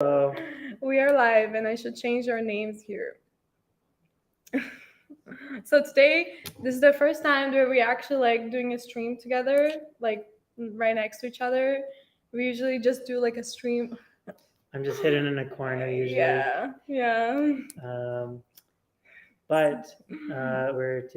So We are live, and I should change our names here. So today, this is the first time that we actually like doing a stream together, like right next to each other. We usually just do like a stream. I'm just hidden in a corner usually. Yeah. Um, but we're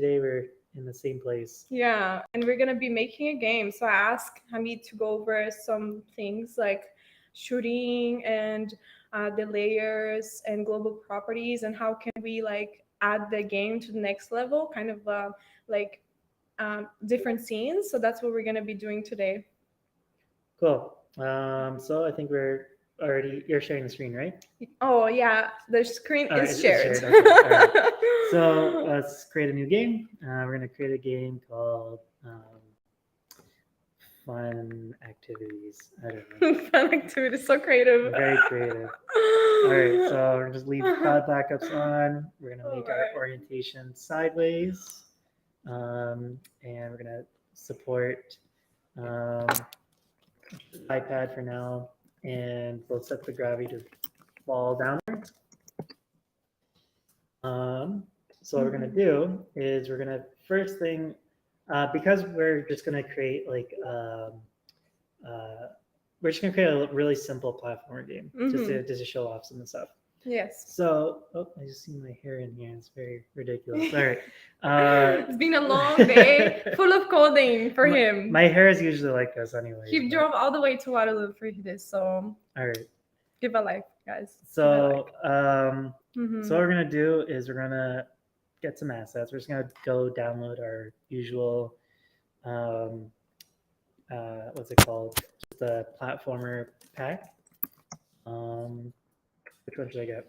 in the same place. Yeah, and we're gonna be making a game. So I asked Hamid to go over some things like shooting and the layers and global properties, and how can we like add the game to the next level, kind of like different scenes. So that's what we're gonna be doing today. Cool. So I think you're sharing the screen, right? Oh yeah, the screen All right, is it's shared. shared. Okay. All right. So let's create a new game. We're gonna create a game called Fun Activities. I don't know. Fun activity, so creative. Very creative. All right, so we're gonna just leave cloud backups on. We're gonna make our Alright. orientation sideways, and we're gonna support um, iPad for now, and we'll set the gravity to fall downward. So what we're gonna do is first thing, because we're just gonna create uh, we're just gonna create a really simple platformer game, just to show off some stuff. Yes. So, I just see my hair in here. It's very ridiculous. All right. It's been a long day full of coding for him. My hair is usually like this anyway. He drove all the way to Waterloo for this, so All right. give a like, guys. So, Mhm. so what we're gonna do is we're gonna get some assets. We're just gonna go download our usual, what's it called? Just a platformer pack. Which one should I get?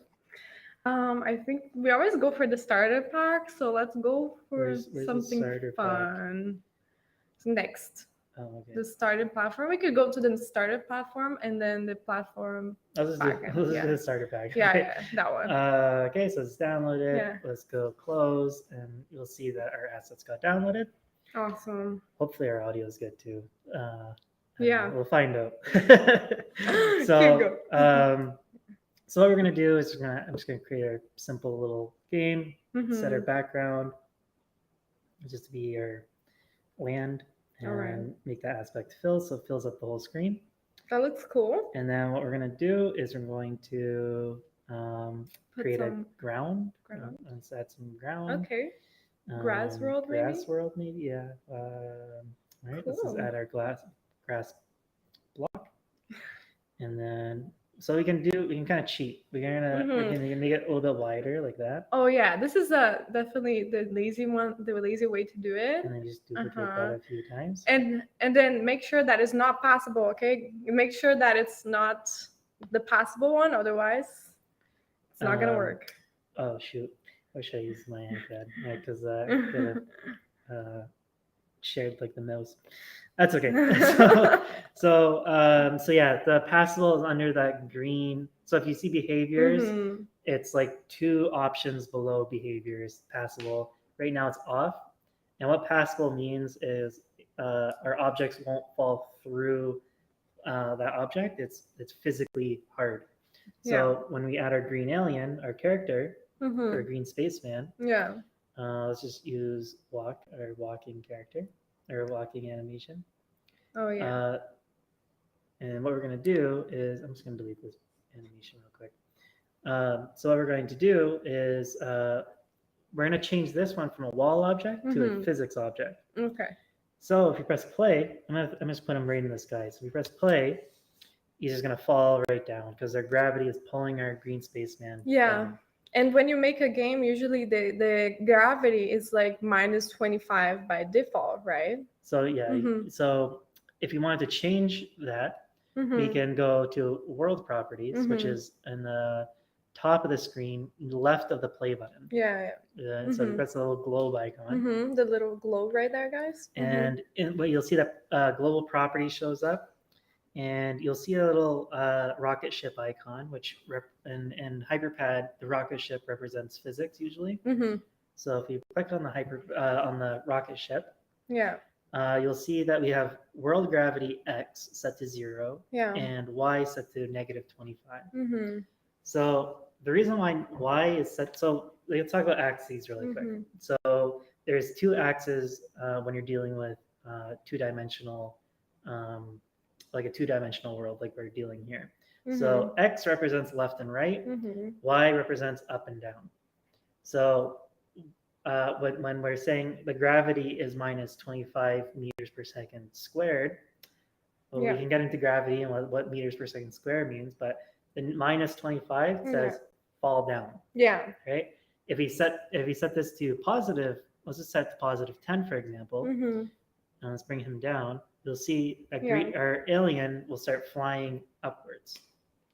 I think we always go for the starter pack, so let's go for Where's the something starter pack? fun. So next, Oh, okay. the starter platform. We could go to the starter platform and then the platform. Let's do the starter pack. Yeah, Okay. yeah, that one. Okay, so it's downloaded. Yeah. Let's go close, and you'll see that our assets got downloaded. Awesome. Hopefully, our audio is good too. Yeah. We'll find out. Keep So, going. so what we're gonna do is I'm just gonna create a simple little game. Mhm. Set our background just to be our land, and Alright. make that aspect fill, so it fills up the whole screen. That looks cool. And then what we're going to do is we're going to create a ground. Let's add some ground. Okay. Grass world, maybe? Grass world, maybe, yeah. All right, let's just Cool. add our grass block. And then, so we can kind of cheat. We're gonna make it a little bit wider like that. Oh yeah, this is definitely the lazy way to do it. And then just duplicate that a few times. And then make sure that it's not passable, okay? Make sure that it's not the passable one, otherwise it's not gonna work. Oh shoot! I wish I used my iPad. Yeah, because I could have shared like the mouse. That's okay. So yeah, the passable is under that green. So if you see behaviors, it's like two options below behaviors. Passable. Right now it's off. And what passable means is our objects won't fall through that object. It's physically hard. So when we add our green alien, our character, or green spaceman, let's just use walking character or walking animation. Oh yeah. And what we're going to do is, I'm just going to delete this animation real quick. So what we're going to do is we're going to change this one from a wall object to a physics object. Okay. So if you press play, I'm just put them right in the sky. So if you press play, he's just going to fall right down because their gravity is pulling our green spaceman down. And when you make a game, usually the gravity is like minus 25 by default, right? So yeah, so if you wanted to change that, we can go to world properties, which is in the top of the screen, left of the play button. So you press the little globe icon. The little globe right there, guys. And you'll see that global property shows up. And you'll see a little rocket ship icon, which in Hyperpad, the rocket ship represents physics usually. So if you click on the rocket ship, you'll see that we have world gravity x set to 0 Yeah. and y set to negative 25. Mm-hmm. So the reason why y is set, so let's talk about axes really quick. Mm-hmm. So there's two axes when you're dealing with two-dimensional, um, like a two-dimensional world like we're dealing here. So x represents left and right, Mm-hmm. y represents up and down. So when we're saying the gravity is minus 25 meters per second squared, well, Yeah. we can get into gravity and what meters per second squared means, but the minus 25 says fall down, Yeah. right? If we set this to positive, let's just set to positive 10, for example, Mm-hmm. and let's bring him down, you'll see that Yeah. our alien will start flying upwards.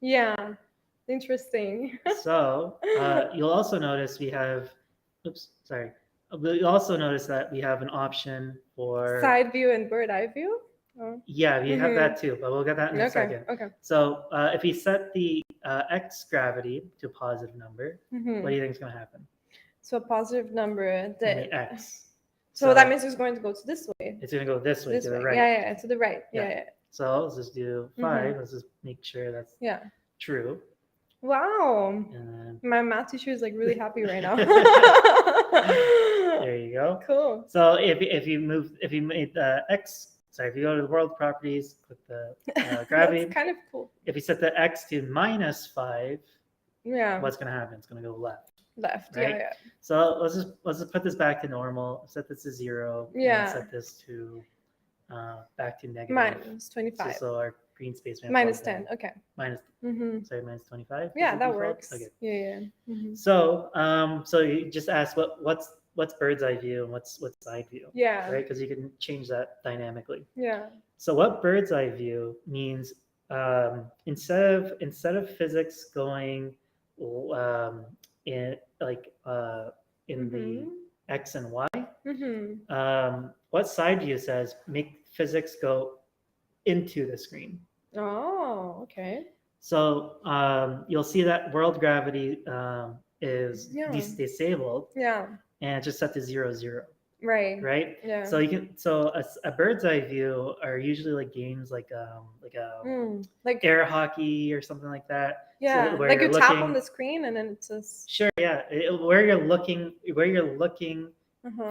Yeah. Interesting. So you'll also notice we have, oops, sorry. You'll also notice that we have an option for Side view and bird eye view. Oh. yeah, we have that too, but we'll get that in a Okay. second. Okay. So if we set the x gravity to a positive number, Mm-hmm. what do you think is going to happen? So a positive number. In the x. So that means it's going to go to this way. It's going to go this way, This to way. the right. Yeah, to the right. Yeah. Yeah. So let's just do 5. Let's just make sure that's Yeah. true. Wow. And My math teacher is like really happy right now. there you go. Cool. So if you made the x, sorry, if you go to the world properties, click the gravity. That's kind of cool. If you set the x to minus 5, Yeah. what's going to happen? It's going to go left. Left. Right? Yeah. So let's just put this back to normal. Set this to 0. Yeah. And set this to back to negative. Minus 25. So our green space Minus 10. Okay. Minus. Mm-hmm. Sorry, minus 25. Yeah, that default? works. Okay. Yeah. Mm-hmm. So so you just asked what's bird's eye view and what's side view. Yeah. Right, because you can change that dynamically. Yeah. So what bird's eye view means, instead of physics going in like in the x and y, what side view says make physics go into the screen. Oh, okay. So you'll see that world gravity is disabled. Yeah. And it's just set to 0, 0. Right. Right. Yeah. So a bird's eye view are usually like games like air hockey or something like that. Yeah. So where like you you're tap looking, on the screen and then it says. Sure. Yeah. Where you're looking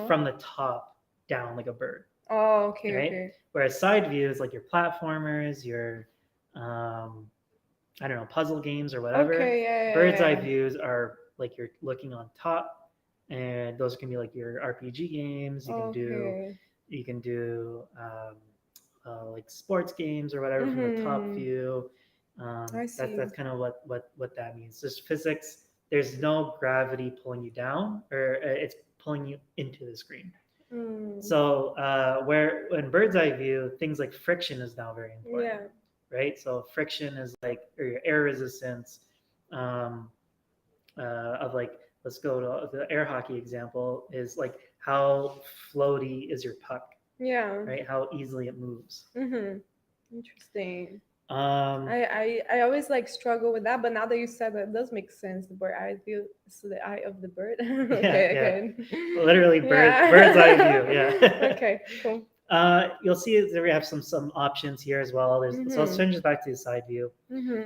from the top down like a bird. Oh, okay. Right? Okay. Whereas side view is like your platformers, your I don't know, puzzle games or whatever. Okay. Yeah. Bird's eye views are like you're looking on top, and those can be like your RPG games. You can do like sports games or whatever from the top view. I see. That's kind of what that means. Just physics. There's no gravity pulling you down, or it's pulling you into the screen. So when bird's eye view, things like friction is now very important. Yeah. Right. So friction is like, or your air resistance of like, let's go to the air hockey example, is like how floaty is your puck. Yeah. Right. How easily it moves. Interesting. I always like struggle with that, but now that you said that, it does make sense. The bird eye view is the eye of the bird. Okay. Literally bird's eye view. Yeah. Okay. Cool. You'll see that we have some options here as well. So let's change this back to the side view.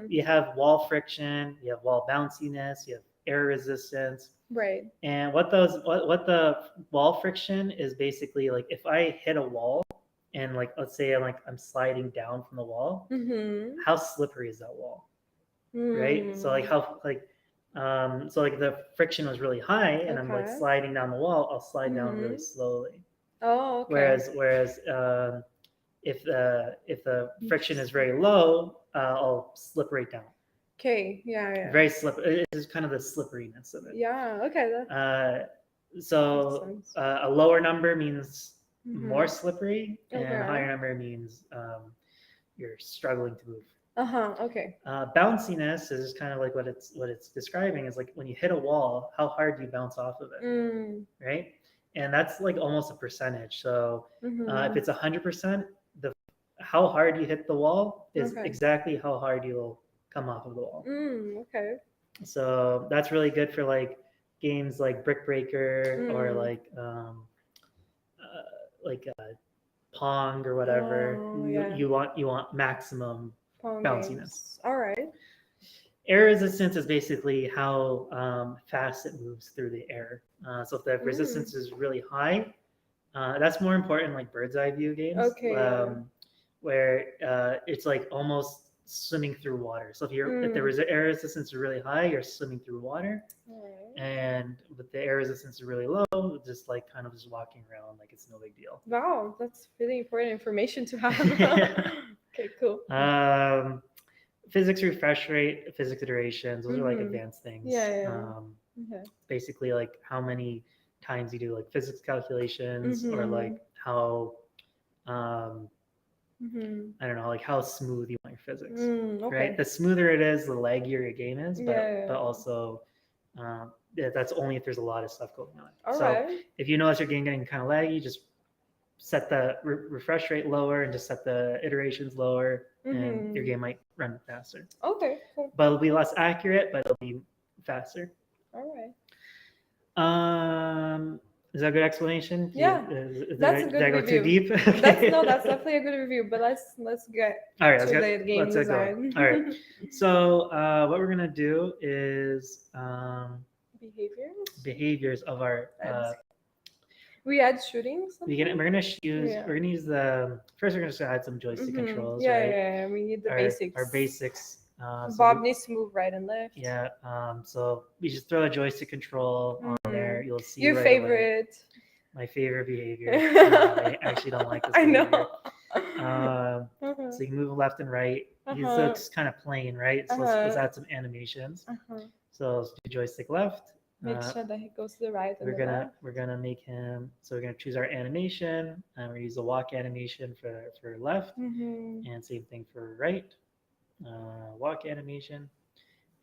You have wall friction, you have wall bounciness, you have air resistance. Right. And what the wall friction is basically like, if I hit a wall and like, let's say I'm sliding down from the wall, how slippery is that wall? Right. So like so like the friction was really high and I'm like sliding down the wall, I'll slide down really slowly. Oh, okay. Whereas if the friction is very low, I'll slip right down. Okay. Yeah. Very slippery. It's kind of the slipperiness of it. Yeah. Okay. So a lower number means more slippery, and a higher number means you're struggling to move. Okay. Bounciness is kind of like what it's describing is like when you hit a wall, how hard do you bounce off of it, right? And that's like almost a percentage. So if it's 100%, how hard you hit the wall is exactly how hard you'll come off of the wall. Okay. So that's really good for like games like Brick Breaker or like Pong or whatever, Oh, yeah. you want maximum Phone bounciness. games. All right. Air resistance is basically how fast it moves through the air. So if the resistance is really high, that's more important in like bird's eye view games, Okay. Yeah. where it's like almost swimming through water. So if the air resistance is really high, you're swimming through water, All right. and with the air resistance is really low, just like kind of just walking around like it's no big deal. Wow, that's really important information to have. Okay, cool. Physics refresh rate, physics iterations, those are like advanced things. Yeah. Okay. Basically like how many times you do like physics calculations or like how I don't know, like how smooth you want your physics, Okay. right? The smoother it is, the laggier your game is, but Yeah. also that's only if there's a lot of stuff going on. All So right. if you notice your game getting kind of laggy, just set the refresh rate lower and just set the iterations lower, and your game might run faster. Okay. Cool. But it'll be less accurate, but it'll be faster. All right. Is that a good explanation? Yeah, that's a good did I go review. too deep? That's definitely a good review. But let's get all right. to the game Let's get design. going. All right. So what we're gonna do is behaviors of our. We add shooting. We're gonna use the first. We're gonna just add some joystick controls. Yeah, right? yeah. We need the basics. Our basics. Bob needs to move right and left. Yeah. So we just throw a joystick control on there. You'll see your right favorite. Away. My favorite behavior. I actually don't like this behavior. I know. So you can move left and right. It looks kind of plain, right? So let's add some animations. So let's do joystick left. Make sure that he goes to the right. We're gonna make him. So we're gonna choose our animation, and we use the walk animation for left, and same thing for right. Walk animation,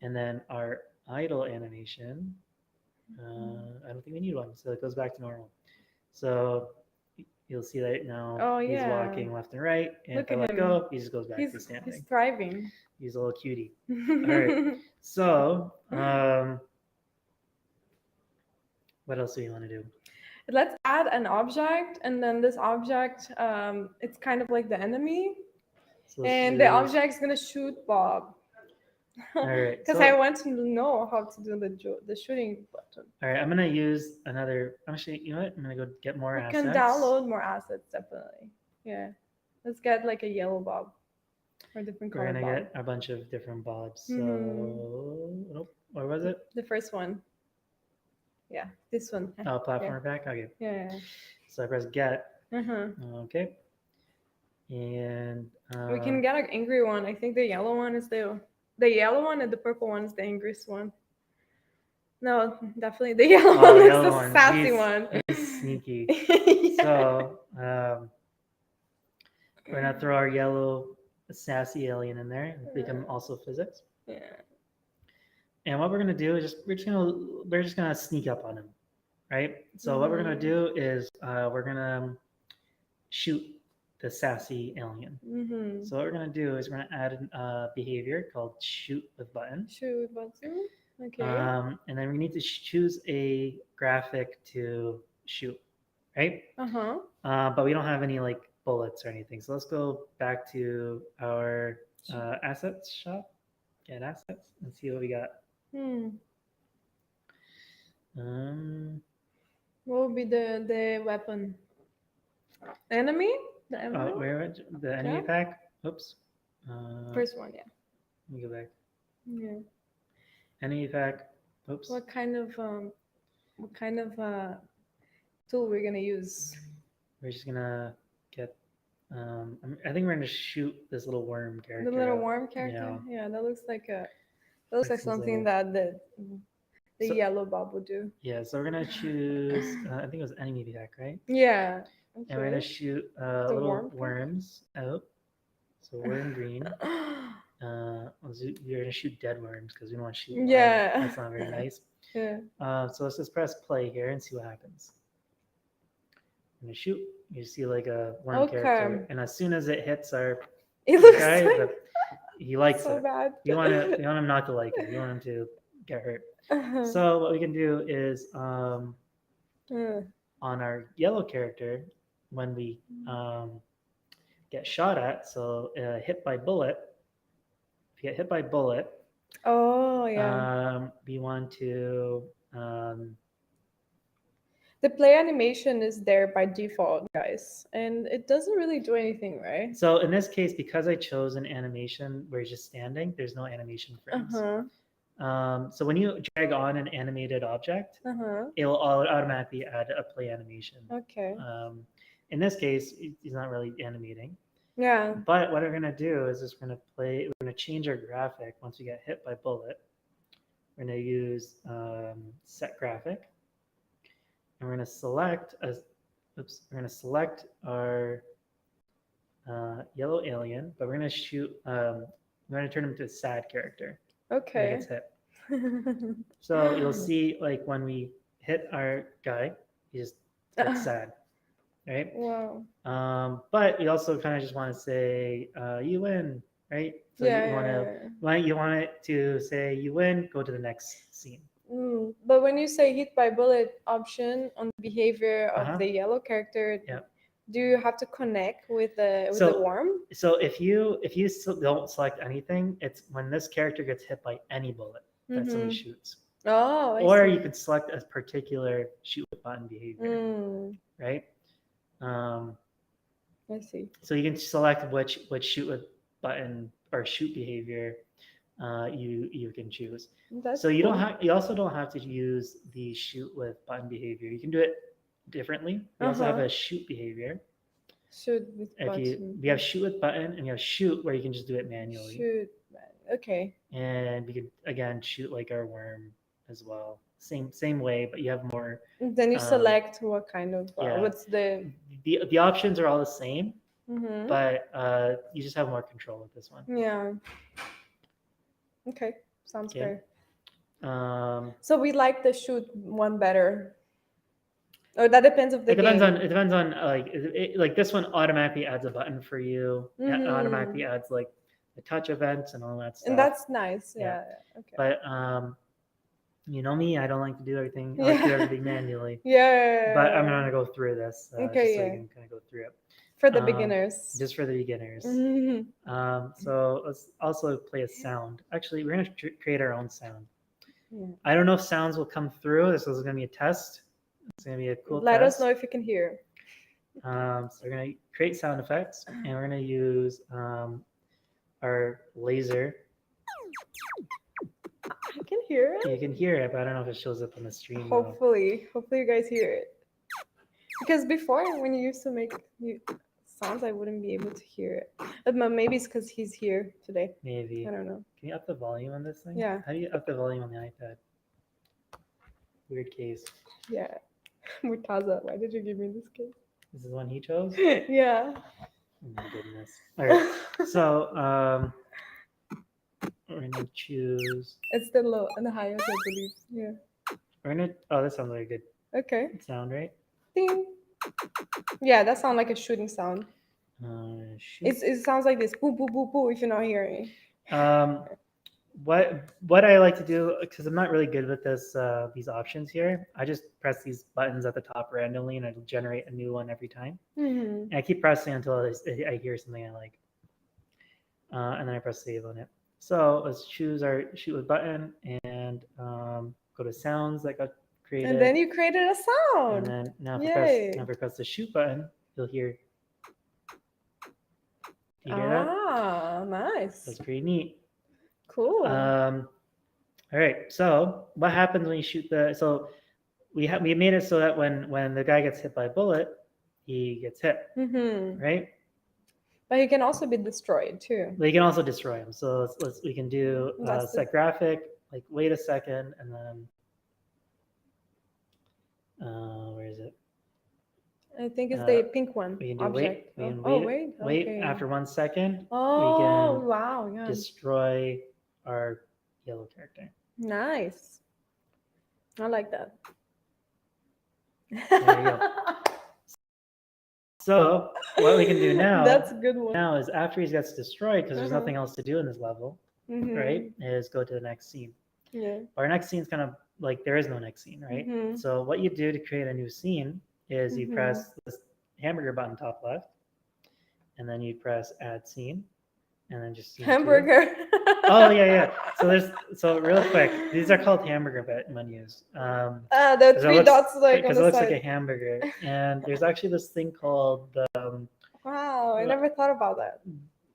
and then our idle animation. I don't think we need one, so it goes back to normal. So you'll see that now he's walking left and right, and if I let go, he just goes back to standing. He's thriving. He's a little cutie. All right. So what else do you want to do? Let's add an object, and then this object, it's kind of like the enemy, and the object's gonna shoot Bob. All right. Because I want to know how to do the shooting button. All right, I'm gonna use another. Actually, you know what? I'm gonna go get more assets. We can download more assets, definitely. Yeah, let's get like a yellow Bob or different color. We're gonna get a bunch of different Bobs. So, where was it? The first one. Yeah, this one. Oh, platformer pack. Okay. Yeah. So I press get. Okay. And we can get an angry one. I think the yellow one is the yellow one, and the purple one is the angriest one. No, definitely the yellow one is the sassy one. He's sneaky. So we're gonna throw our yellow sassy alien in there and become also physics. Yeah. And what we're gonna do is we're just gonna sneak up on him, right? So what we're gonna do is we're gonna shoot the sassy alien. So what we're gonna do is we're gonna add a behavior called shoot with button. Shoot with button. Okay. And then we need to choose a graphic to shoot, right? But we don't have any like bullets or anything. So let's go back to our assets shop. Get assets and see what we got. What would be the weapon? Enemy? The enemy? The enemy pack? Oops. First one, yeah. Let me go back. Yeah. Enemy pack. Oops. What kind of tool we're gonna use? We're just gonna get. I think we're gonna shoot this little worm character. The little worm character. Yeah, that looks like something that the yellow Bob would do. Yeah, so we're gonna choose. I think it was enemy pack, right? Yeah. Okay. And we're gonna shoot little worms out. So worm green. You're gonna shoot dead worms because we don't want to shoot. Yeah. That's not very nice. Yeah. So let's just press play here and see what happens. I'm gonna shoot. You see like a worm character, and as soon as it hits our guy, he likes so it. Bad. You want him not to like it. You want him to get hurt. So what we can do is on our yellow character, when we get shot at. So hit by bullet. If you get hit by bullet, Oh, yeah. we want to The play animation is there by default, guys, and it doesn't really do anything, right? so in this case, because I chose an animation where it's just standing, there's no animation frames. So when you drag on an animated object, it will automatically add a play animation. Okay. In this case, he's not really animating. Yeah. But what we're going to do is just we're going to change our graphic once we get hit by bullet. We're going to use set graphic. And we're going to select our yellow alien, but we're going to shoot, we're going to turn him into a sad character. When he Okay. gets hit. So you'll see like when we hit our guy, he just gets sad, right? Wow. But you also kind of just want to say you win, right? So Yeah, you want to you want it to say you win, go to the next scene. But when you say hit by bullet option on the behavior of Uh-huh. the yellow character, Yeah. do you have to connect with the So- worm? So if you don't select anything, it's when this character gets hit by any bullet that somebody shoots. Oh, I Or see. you could select a particular shoot with button behavior, right? I see. So you can select which shoot with button or shoot behavior you can choose. That's So you cool. don't have you also don't have to use the shoot with button behavior. You can do it differently. We also have a shoot behavior. Shoot with button. We have shoot with button and we have shoot where you can just do it manually. Shoot. Okay. And we could again shoot like our worm as well. Same way, but you have more. Then you select what kind of what's the options are all the same, Mhm. but you just have more control with this one. Yeah. Okay. Sounds Okay. fair. So we like the shoot one better. Or that depends of the It depends game. on like this one automatically adds a button for you. It automatically adds like the touch events and all that stuff. And that's nice. Yeah. Okay. But you know me, I don't like to do everything. I like to do everything manually. Yeah. But I'm gonna go through this Okay, just so you can kind of go through it. For the beginners. Just for the beginners. Mhm. So let's also play a sound. Actually, we're gonna create our own sound. Yeah. I don't know if sounds will come through. This is gonna be a test. It's gonna be a cool Let test. us know if you can hear. So we're gonna create sound effects, and we're gonna use our laser. I can hear it. You can hear it, but I don't know if it shows up on the stream. Hopefully you guys hear it. Because before, when you used to make sounds, I wouldn't be able to hear it. But maybe it's because he's here today. Maybe. I don't know. Can you up the volume on this thing? Yeah. How do you up the volume on the iPad? Weird case. Yeah. Murtaza, why did you give me this case? This is one he chose? Yeah. Oh my goodness. All right. So we're gonna choose. It's the low and the highest, I believe. Yeah. We're gonna. Oh, that sounds like a good Okay. sound, right? Ding. Yeah, that sounds like a shooting sound. Shoot. It sounds like this. Boo, boo, boo, boo. If you're not hearing. What I like to do, because I'm not really good with these options here, I just press these buttons at the top randomly, and it'll generate a new one every time. And I keep pressing until I hear something I like, and then I press save on it. So let's choose our shoot with button and go to sounds that got created. And then you created a sound. And then now if we press the shoot button, you'll hear. You hear that? Ah, nice. That's pretty neat. Cool. All right. So what happens when you shoot the? So we made it so that when the guy gets hit by a bullet, he gets hit, right? But he can also be destroyed too. But you can also destroy him. So we can do set graphic. Like wait a second, and then where is it? I think it's the pink one. We can do object. wait. Wait okay. after 1 second. Oh, we can wow! Yeah. destroy our yellow character. Nice. I like that. There you go. So what we can do now, that's a good one. Now is after he gets destroyed, because there's nothing else to do in this level, right? Is go to the next scene. Yeah. Our next scene is kind of like there is no next scene, right? So what you do to create a new scene is you press this hamburger button top left, and then you press add scene, and then just scene 2. Hamburger. Oh yeah. So real quick, these are called hamburger menus. The three dots like on because it the looks like a side. hamburger, and there's actually this thing called the Wow, I never thought about that.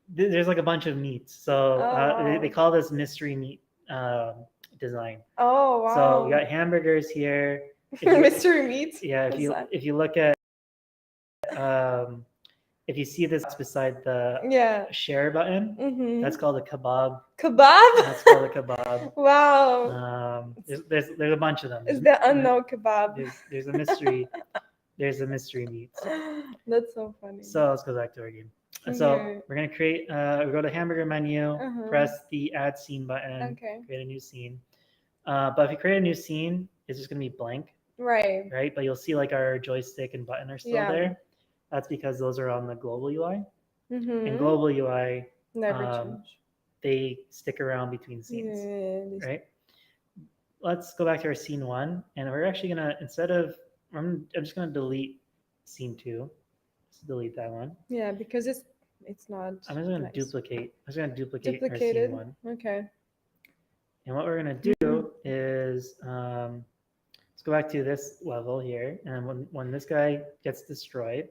there's like a bunch of meats. So Oh they wow. call this mystery meat design. Oh So we wow. got hamburgers here. If you, Mystery meat. yeah, What's that? if you look at if you see this beside the Yeah. share button, that's Mm-hmm. called a kebab. Kebab. That's called a kebab. Wow. There's a bunch of them. It's the unknown kebab. There's a mystery meat. That's so funny. So let's go back to our game. So Okay. we're gonna create. We go to hamburger menu, Uh-huh. press the add scene button, Okay. create a new scene. But if you create a new scene, it's just gonna be blank, Right. right? But you'll see like our joystick and button are still Yeah. there. That's because those are on the global UI. And Mm-hmm. global UI, Never change. they stick around between scenes, Yeah. right? Let's go back to our scene 1, and we're actually gonna I'm just gonna delete scene 2. Just delete that one. Yeah, because it's not. I'm just gonna nice. duplicate. I'm just gonna duplicate our Duplicated. scene 1. Okay. And what we're gonna do is let's go back to this level here, and when this guy gets destroyed,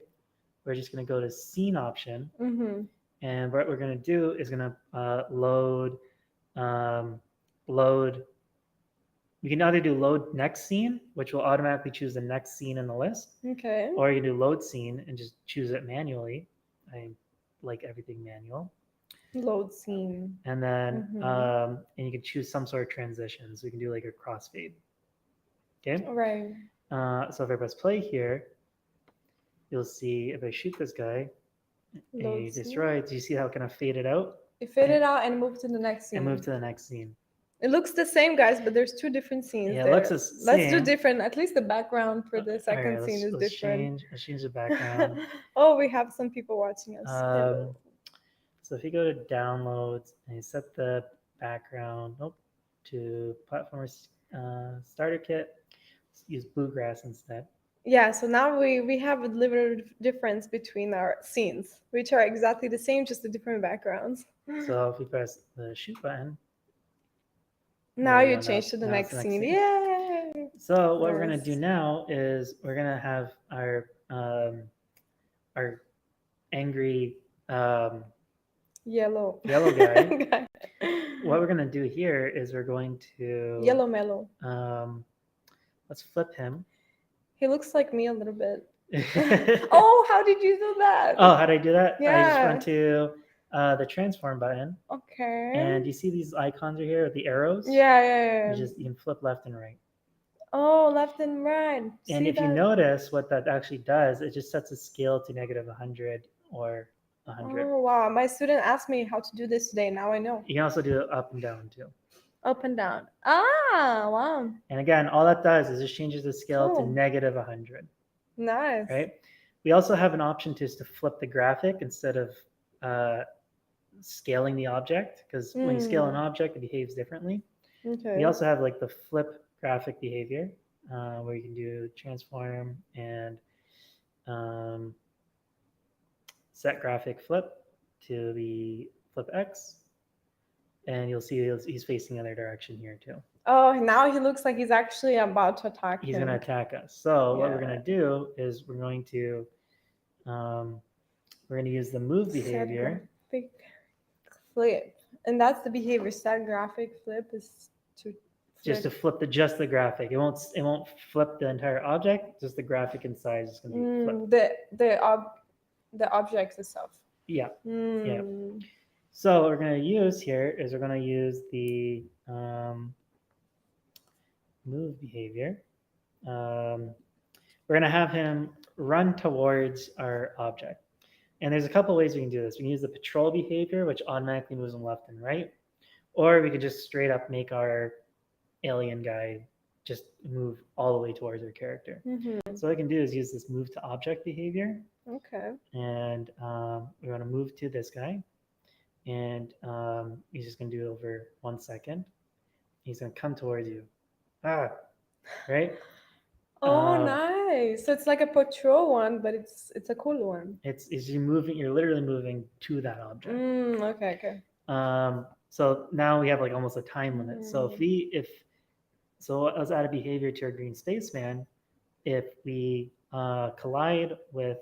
we're just gonna go to scene option, Mm-hmm. and what we're gonna do is gonna load. You can either do load next scene, which will automatically choose the next scene in the list, Okay. or you can do load scene and just choose it manually. I like everything manual. Load scene. And then Mhm. and you can choose some sort of transition. So we can do like a crossfade. Okay. Right. So if I press play here, you'll see if I shoot this guy and Load he scene. destroyed, do you see how it kind of faded out It faded out and moved to the next scene. and moved to the next scene? It looks the same, guys, but there's two different scenes Yeah, it there. looks the Let's do same. different. At least the background for the second All right, scene is let's different. Let's change the background. Oh, we have some people watching us. Hello. So if you go to downloads and you set the background, to platformer starter kit, use bluegrass instead. Yeah, so now we have a little difference between our scenes, which are exactly the same, just the different backgrounds. So if we press the shoot button, Now we you went change up. to the Now it's next scene. Yay! So what we're gonna Nice. do now is we're gonna have our angry Yellow. yellow guy. What we're gonna do here is we're going to Yellow mellow. let's flip him. He looks like me a little bit. Oh, how did you do that? Oh, how did I do that? I just Yeah. went to the transform button, Okay. and you see these icons right here with the arrows? Yeah. You can flip left and right. Oh, left and right. And See if you that? notice what that actually does, it just sets a scale to negative 100 or 100. Oh wow, my student asked me how to do this today. Now I know. You can also do it up and down too. Up and down. Ah, wow. And again, all that does is just changes the scale to Cool. negative 100. Nice. Right? We also have an option to flip the graphic instead of scaling the object, because when you scale an object, it behaves differently. Okay. We also have like the flip graphic behavior, where you can do transform and set graphic flip to the flip X, and you'll see he's facing the other direction here too. Oh, now he looks like he's actually about to attack He's him. going to attack us. So what we're Yeah. going to do is we're going to use the move behavior. Set graphic flip, and that's the behavior. Set graphic flip is to flip. Just to flip just the graphic. It won't flip the entire object. Just the graphic inside is going to be flipped. The object itself. Yeah. Yeah. So what we're going to use here is we're going to use the move behavior. We're going to have him run towards our object. And there's a couple ways we can do this. We can use the patrol behavior, which automatically moves him left and right. Or we could just straight up make our alien guy just move all the way towards our character. So what I can do is use this move to object behavior. Okay. And we're going to move to this guy. And he's just going to do it over 1 second. He's going to come towards you. Right? Oh, Um, nice. So it's like a patrol one, but it's a cool one. it's you moving. You're literally moving to that object. Okay, okay. So now we have like almost a time limit. So Mm. if so, let's add a behavior to our green spaceman. If we collide with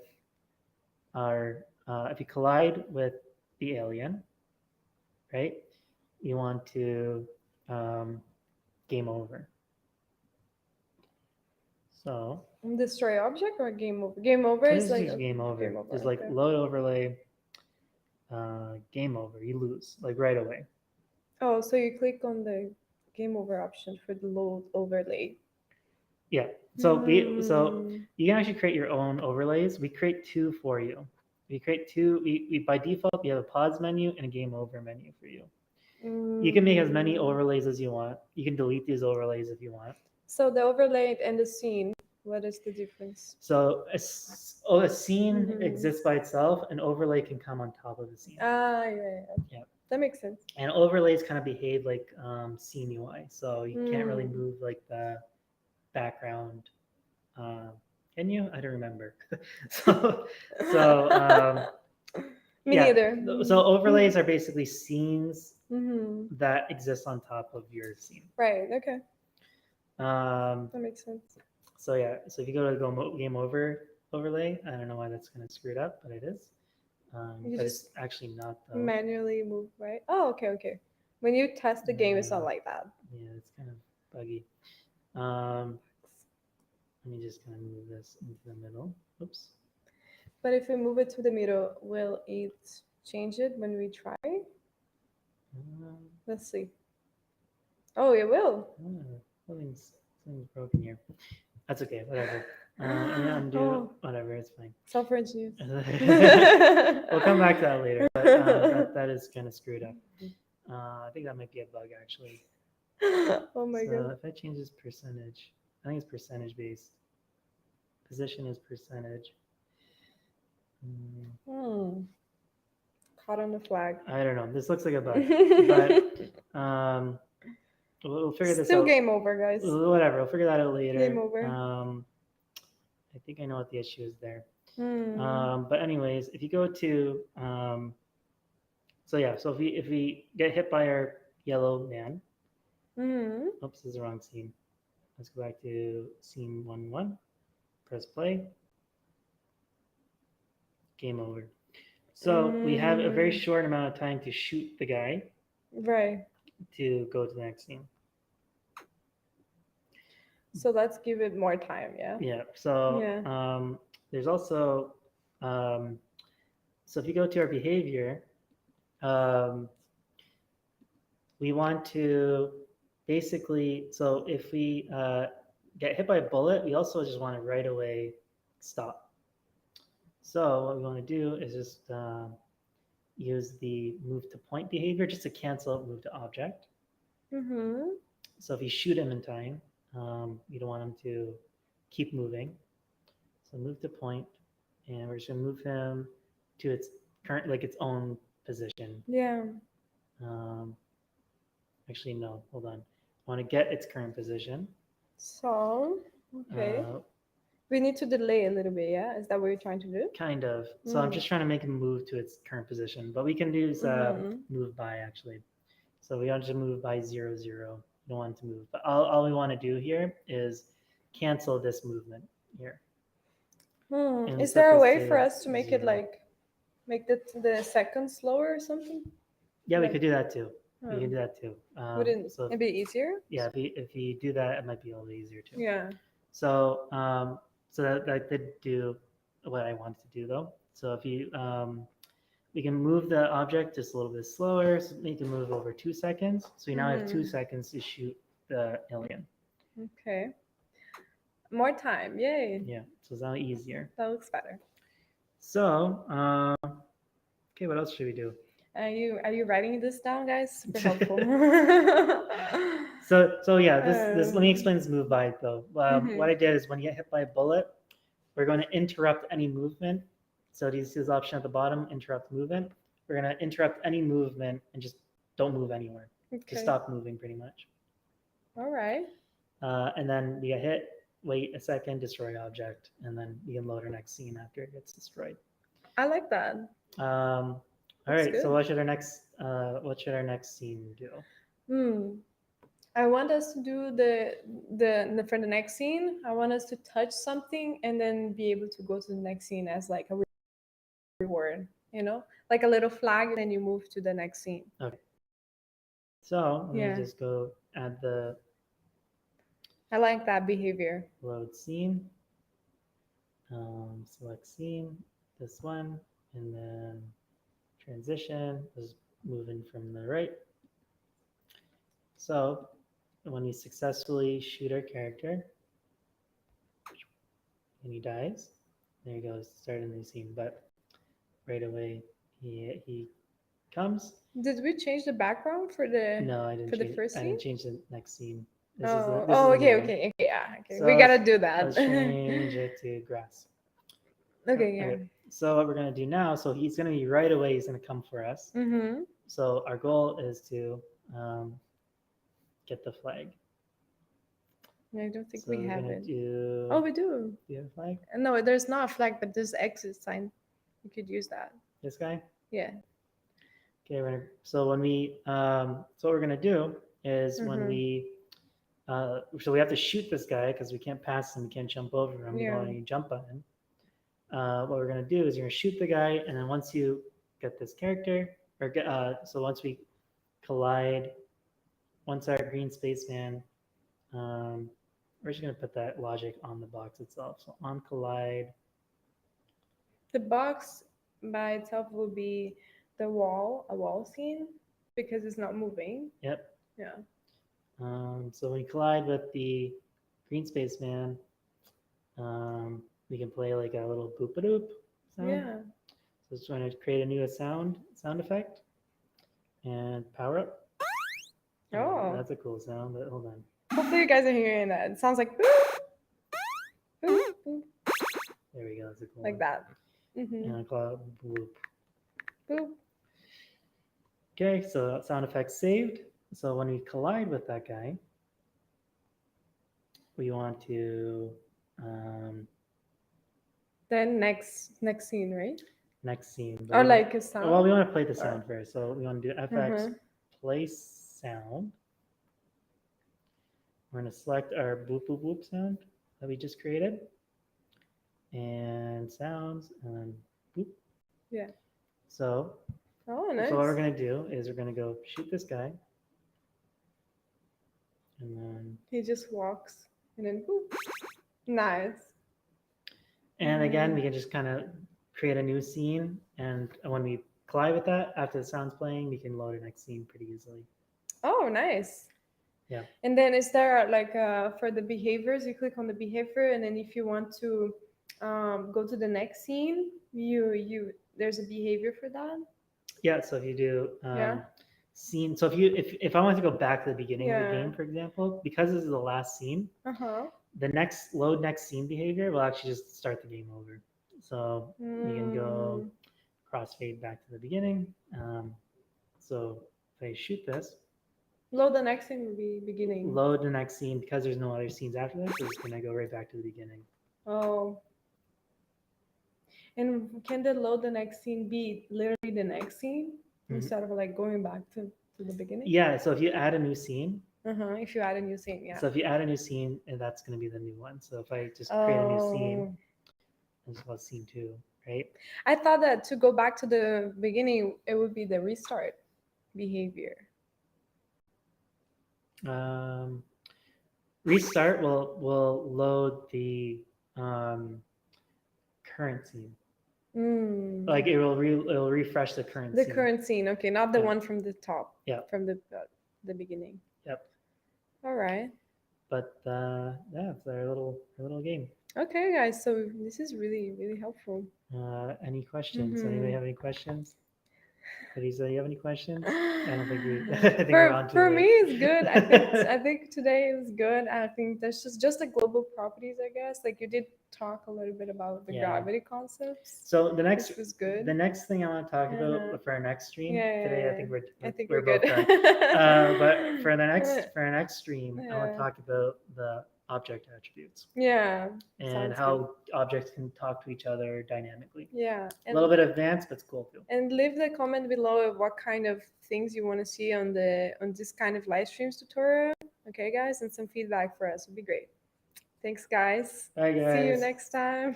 if you collide with the alien, right? You want to um, game over. So Destroy object or game over? Game over is just like use game over. game over. Just like Okay. load overlay, game over. You lose like right away. Oh, so you click on the game over option for the load overlay. Yeah. So Hmm. you can actually create your own overlays. We create two for you. We create two. We by default we have a pause menu and a game over menu for you. You can make as many Mm. overlays as you want. You can delete these overlays if you want. So the overlay and the scene, what is the difference? So a scene Hmm. exists by itself. An overlay can come on top of the scene. Ah, yeah. Yeah. That makes sense. And overlays kind of behave like scene UI. So you can't really Mm. move like the background. Um, can you? I don't remember. so so Me yeah. neither. So overlays are basically scenes Hmm. that exist on top of your scene. Right. Okay. Um, That makes sense. so yeah. So if you go to game over overlay, I don't know why that's going to screw it up, but it is. You But it's just actually not though. manually move, right? Oh, okay, okay. When you test the game, it's not like that. Yeah, it's kind of buggy. Um, Let me just kind of move this into the middle. Oops. But if we move it to the middle, will it change it when we try? Um, Let's see. Oh, it will. something's broken here. That's okay. Whatever. Let me undo. Oh, Whatever. It's fine. software engineers. We'll come back to that later. But that is kind of screwed up. I think that might be a bug actually. Oh my So god. if I change this percentage, I think it's percentage based. Position is percentage. Hmm. Caught on the flag. I don't know. This looks like a bug, but we'll figure this Still out. game over, guys. Whatever. We'll figure that out later. Game over. I think I know what the issue is there. Hmm. But anyways, if you go to so yeah, so if we get hit by our yellow man, Hmm. oops, this is the wrong scene. Let's go back to scene 1-1. Press play. Game over. So we have a very short amount of time to shoot the guy Right. to go to the next scene. So let's give it more time, yeah? Yeah. So Yeah. there's also so if you go to our behavior, we want to basically, so if we get hit by a bullet, we also just want to right away stop. So what we want to do is just use the move to point behavior just to cancel out move to object. Mm-hmm. So if you shoot him in time, you don't want him to keep moving. So move to point, and we're just gonna move him to its current, like its own position. Yeah. Um, Actually, no, hold on. I want to get its current position. So, okay. We need to delay a little bit, yeah? Is that what you're trying to do? Kind of. So I'm just trying to make him move to its current position, but we can use move by actually. So we want to move by 0, 0. We don't want it to move, but all we want to do here is cancel this movement here. And Is set there a this way for us to make it 0. like make the seconds slower or something? Yeah, we like- could do that too. We can do that too. Wouldn't So it be easier? yeah, if you do that, it might be a little easier too. Yeah. So that did do what I wanted to do though. So if you we can move the object just a little bit slower. So we can move over 2 seconds. So we now have 2 seconds to shoot the alien. Okay. More time. Yay. Yeah. So it's now easier. That looks better. So okay, what else should we do? Are you writing this down, guys? Super helpful. So yeah, this let me explain this move by though. What I did is when you get hit by a bullet, we're going to interrupt any movement. So do you see this option at the bottom, interrupt movement? We're going to interrupt any movement and just don't move anywhere. Okay. Just stop moving pretty much. All right. And then we get hit, wait a second, destroy object, and then we can load our next scene after it gets destroyed. I like that. All That's right. So good. what should our next scene do? Hmm. I want us to do the for the next scene. I want us to touch something and then be able to go to the next scene as like a reward. Like a little flag, and then you move to the next scene. Okay. So let me Yeah, just go add the I like that behavior. load scene. Select scene, this one, and then transition is moving from the right. So when we successfully shoot our character and he dies, there he goes, start a new scene. But right away he comes. Did we change the background for the No, I didn't change. first I scene? didn't change the next scene. Oh, This is a new okay, one. okay, okay, yeah, okay. So We gotta do that. let's change it to grass. Okay, yeah. Okay. So what we're gonna do now? So he's gonna be right away. He's gonna come for us. Mm-hmm. So our goal is to get the flag. I don't think So we we're have gonna it. do. Oh, we do. Do you have a flag? No, there's not a flag, but there's exit sign. You could use that. This guy. Yeah. Okay. So when we so what we're gonna do is when Mm-hmm. we so we have to shoot this guy because we can't pass him, we can't jump over him, we don't Yeah. have any jump button. What we're gonna do is you're gonna shoot the guy, and then once you get this character, or get, so once we collide, once our green spaceman, we're just gonna put that logic on the box itself. So on collide, The box by itself will be a wall scene because it's not moving. yep. Yeah. So when we collide with the green spaceman, we can play like a little boop a doop sound. Yeah. So it's trying to create a new sound effect and power up. Oh. That's a cool sound, but hold on. Hopefully you guys are hearing that. It sounds like boop, boop, boop, There we go. That's a cool like one. that. Mm-hmm. And I call it boop. Boop. Okay, so sound effect saved. So when we collide with that guy, we want to Then next scene, right? next scene. Or like a sound. Well, we want to play the sound first. So we want to do FX Mhm. play sound. We're going to select our boop boop boop sound that we just created, and sounds, and then boop. Yeah. So Oh, nice. So what we're gonna do is we're gonna go shoot this guy, and then He just walks and then boop. Nice. again we can just kind of create a new scene, and when we collide with that after the sound's playing, we can load our next scene pretty easily. Oh, nice. Yeah. And then is there like for the behaviors, you click on the behavior, and then if you want to go to the next scene, you there's a behavior for that. Yeah. So if you do Yeah. scene, so if I want to go back to the beginning of the Yeah. game, for example, because this is the last scene, Uh-huh. the next load next scene behavior will actually just start the game over. So you can go crossfade back to the beginning. So if I shoot this, Load the next scene will be beginning. load the next scene, because there's no other scenes after this, so it's gonna go right back to the beginning. Oh. And can the load the next scene be literally the next scene instead of like going back to the beginning? Yeah, so if you add a new scene, If you add a new scene, yeah. so if you add a new scene, that's gonna be the new one. So if I just create a new scene, it's called scene 2, right? I thought that to go back to the beginning, it would be the restart behavior. Restart will load the current scene. Like it'll refresh the current The scene. current scene, okay, not the Yeah. one from the top. Yeah. From the beginning. Yep. All right. But yeah, it's our little game. Okay, guys. So this is really helpful. Any questions? Mhm. Anybody have any questions? Lisa, you have any questions? I don't think we. I think for we're on to for it. me, it's good. I think today it was good. I think that's just the global properties. I guess like you did talk a little bit about the Yeah. gravity concepts. So the next Which was good. The next thing I want to talk Uh-huh. about for our next stream Yeah, today, yeah, I think I think we're we're both good. done. But for our next stream, I want Yeah. to talk about the object attributes Yeah. and Sounds how objects can talk to each other dynamically. Yeah. A little bit advanced, but it's cool too. And leave the comment below of what kind of things you want to see on this kind of live streams tutorial. Okay, guys, and some feedback for us would be great. Thanks, guys. Bye, See you guys. next time.